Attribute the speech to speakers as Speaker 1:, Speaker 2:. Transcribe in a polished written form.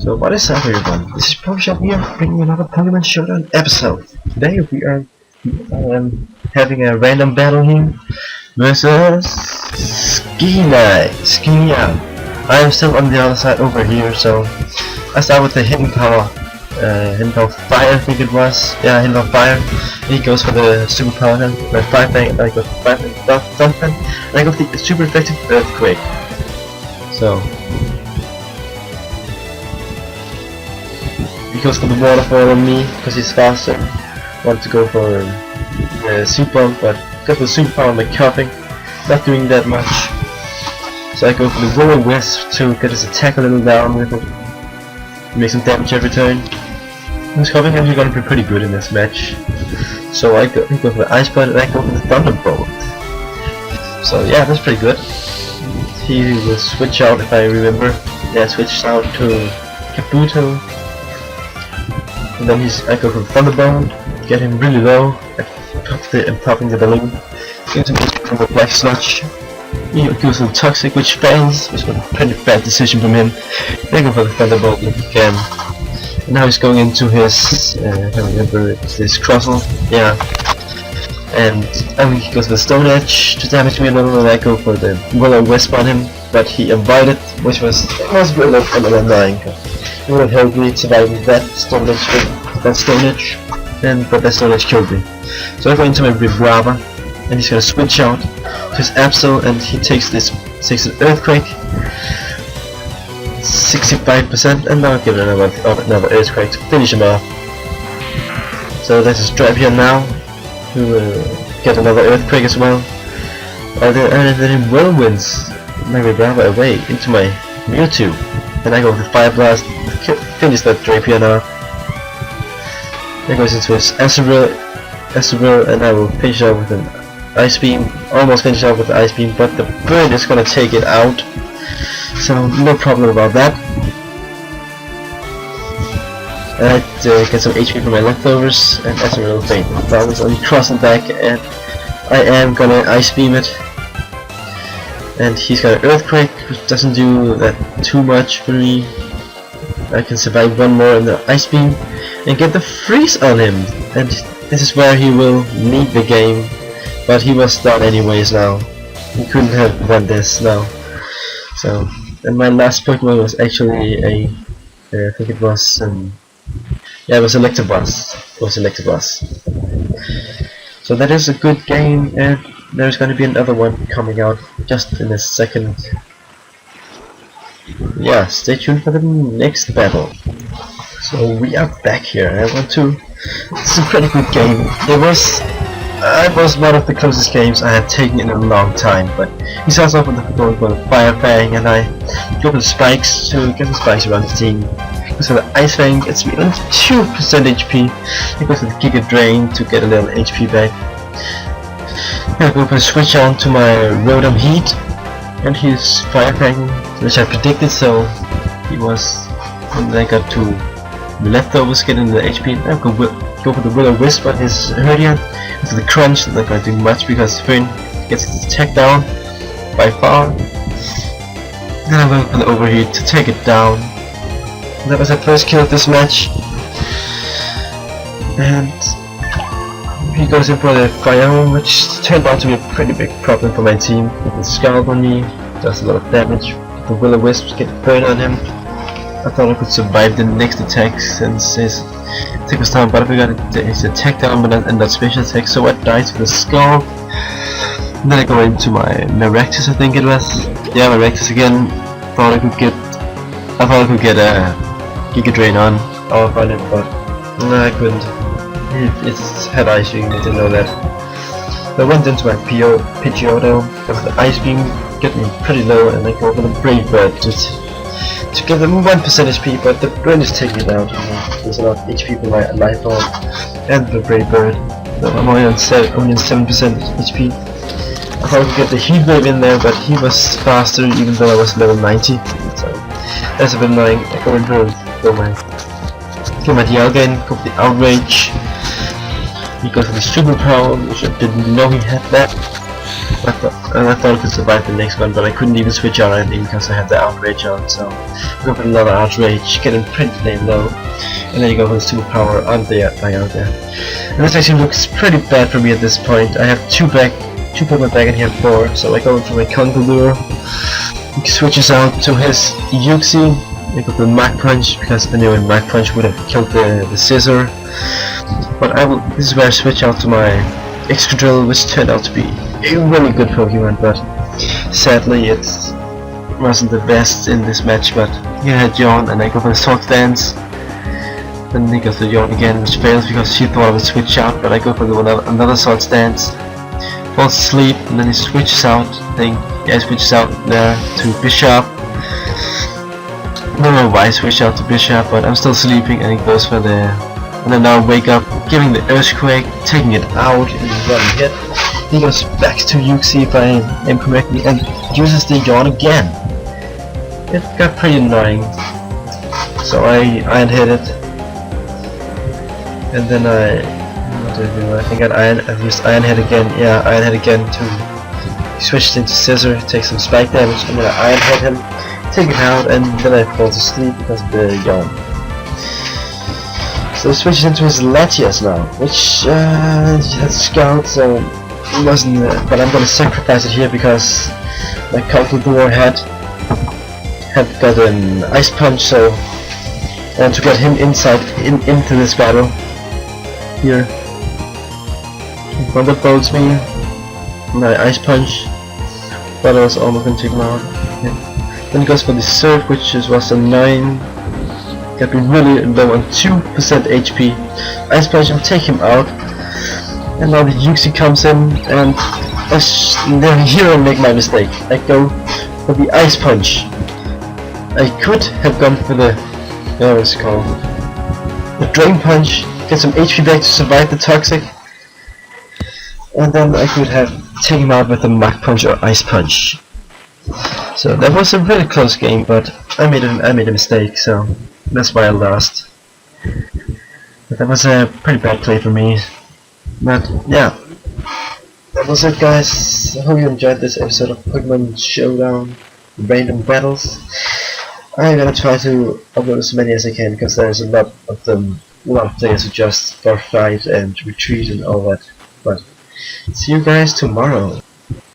Speaker 1: So what is up everyone, this is Showdown here, bringing another Pokemon Showdown episode. Today we are having a random battle here versus Skinia. I am still on the other side over here, so I start with the hidden power. Hidden power fire I think it was. Yeah, hidden power fire. He goes for the super power then, my 5 bang, I go for 5 bang, something, and I go for the super effective earthquake. So he goes for the waterfall on me because he's faster. Wanted to go for the super bomb, but got the super power on my coughing, not doing that much. So I go for the Willow Wisp to get his attack a little down with it, make some damage every turn. His coughing actually gonna be pretty good in this match. So I go for the Ice Bud and I go for the Thunderbolt. So yeah, that's pretty good. He will switch out if I remember. Yeah, switched out to Kabuto. And then I go for the Thunderbolt, get him really low, I'm popping the balloon, get him from the Black Sludge. He goes for the Toxic, which fails, which was a pretty bad decision from him. Then go for the Thunderbolt if he can. And now he's going into his, I can't remember, it's his Crossle, yeah. And he goes for the Stone Edge to damage me a little, and I go for the Willow Wisp on him, but he avoided, which was really annoying. It would have helped me surviving that Stone Edge, but that Stone Edge killed me. So I go into my Vibrava, and he's gonna switch out to his Absol, and he takes an Earthquake, 65%, and now I'll give it another Earthquake to finish him off. So there's a Stripe here now, who will get another Earthquake as well. And then he whirlwinds my Vibrava away into my Mewtwo. Then I go with the Fire Blast, finish that Drapion off. Then goes into his Azurill, and I will finish off with an Ice Beam. Almost finish off with the Ice Beam, but the bird is gonna take it out. So no problem about that. And I get some HP from my leftovers, and Azurill faint. That was only crossing back, and I am gonna Ice Beam it. And he's got an Earthquake, which doesn't do that too much for me. I can survive one more in the Ice Beam and get the Freeze on him. And this is where he will lead the game, but he was done anyways now. He couldn't have won this now. So, and my last Pokemon was actually I think it was yeah, it was Electabuzz. It was Electabuzz. So that is a good game, and there's going to be another one coming out just in a second. Yeah, stay tuned for the next battle. So we are back here. It's a pretty good game. It was one of the closest games I have taken in a long time, but he starts off with the Fire Fang, and I go for the Spikes to get the Spikes around the team. Goes for the Ice Fang, gets me only 2% HP. He goes for the Giga Drain to get a little HP back. I go for a switch on to my Rotom Heat, and he's Fire Fang, which I predicted, so he was, and I got two leftovers getting the HP. I go for the Willow Wisp on his Herdian, into the Crunch, not gonna do much because Fern gets his attack down by far. Then I'm going for the Overheat to take it down. And that was our first kill of this match. And he goes in for the Fire, which turned out to be a pretty big problem for my team. With the Scald on me, does a lot of damage. The Willow Wisps get burn on him. I thought I could survive the next attack since his attack was down, but I forgot his attack down, but not special attack, so I died to the Scald. And then I go into my Maractus, I think it was. Yeah, Maractus again. Thought I could get a Giga Drain on off on him, but no, I couldn't. It's had Ice Beam, I didn't know that. So I went into my Pidgeotto, got the Ice Beam, get me pretty low, and I go for the Brave Bird to give them 1% HP, but the bird is taking it out. There's a lot of HP for my Life Orb and the Brave Bird. So I'm only on 7% HP. I thought I could get the Heat Wave in there, but he was faster even though I was level 90. So that's a bit annoying. I go into my Dialga, go for the Outrage. He goes for the Super Power, which I didn't know he had that. I thought I could survive the next one, but I couldn't even switch out anything because I had the outrage on. So I go for another outrage, getting pretty damn low, and then you go for the superpower on the Iota. And this actually looks pretty bad for me at this point. I have two Pokemon back in here 4, so I go for my Conkeldurr. He switches out to his Uxie. I go for the Mach Punch because I knew a Mach Punch would have killed the Scissor. But this is where I switch out to my Excadrill, which turned out to be a really good Pokemon, but sadly it wasn't the best in this match. But here I had Yawn, and I go for the Swords Dance. Then he goes for Yawn again, which fails because she thought I would switch out, but I go for another Swords Dance. Falls asleep, and then he switches out. He switches out there to Bishop. I don't know why I switched out to Bishop, but I'm still sleeping, and he goes for the. And then now wake up, giving the Earthquake, taking it out, and one hit. He goes back to Uxie if I am correctly, and uses the Yawn again. It got pretty annoying, so I Iron hit it, and then what did I do? I think I used Iron hit again. Yeah, Iron hit again to switch into Scissor, take some spike damage, and then I Iron hit him, take it out, and then I fall to sleep because of the Yawn. So he switches into his Latias now, which has Scout, so it wasn't. But I'm gonna sacrifice it here because my Conkeldurr had got an Ice Punch, so I want to get him into this battle here. Thunderbolts me, my Ice Punch, but I was almost gonna take him out. Yeah. Then he goes for the Surf, which was a 9. Got me really low on 2% HP. Ice Punch, I'll take him out. And now the Uxie comes in, and here I make my mistake. I go for the Ice Punch. I could have gone for the, what's it called? The Drain Punch, get some HP back to survive the Toxic. And then I could have taken him out with a Mach Punch or Ice Punch. So that was a really close game, but I made a mistake, so that's why I lost. But that was a pretty bad play for me. But yeah, that was it, guys. I hope you enjoyed this episode of Pokemon Showdown Random Battles. I'm gonna try to upload as many as I can because there's a lot of players who just fight and retreat and all that. But see you guys tomorrow.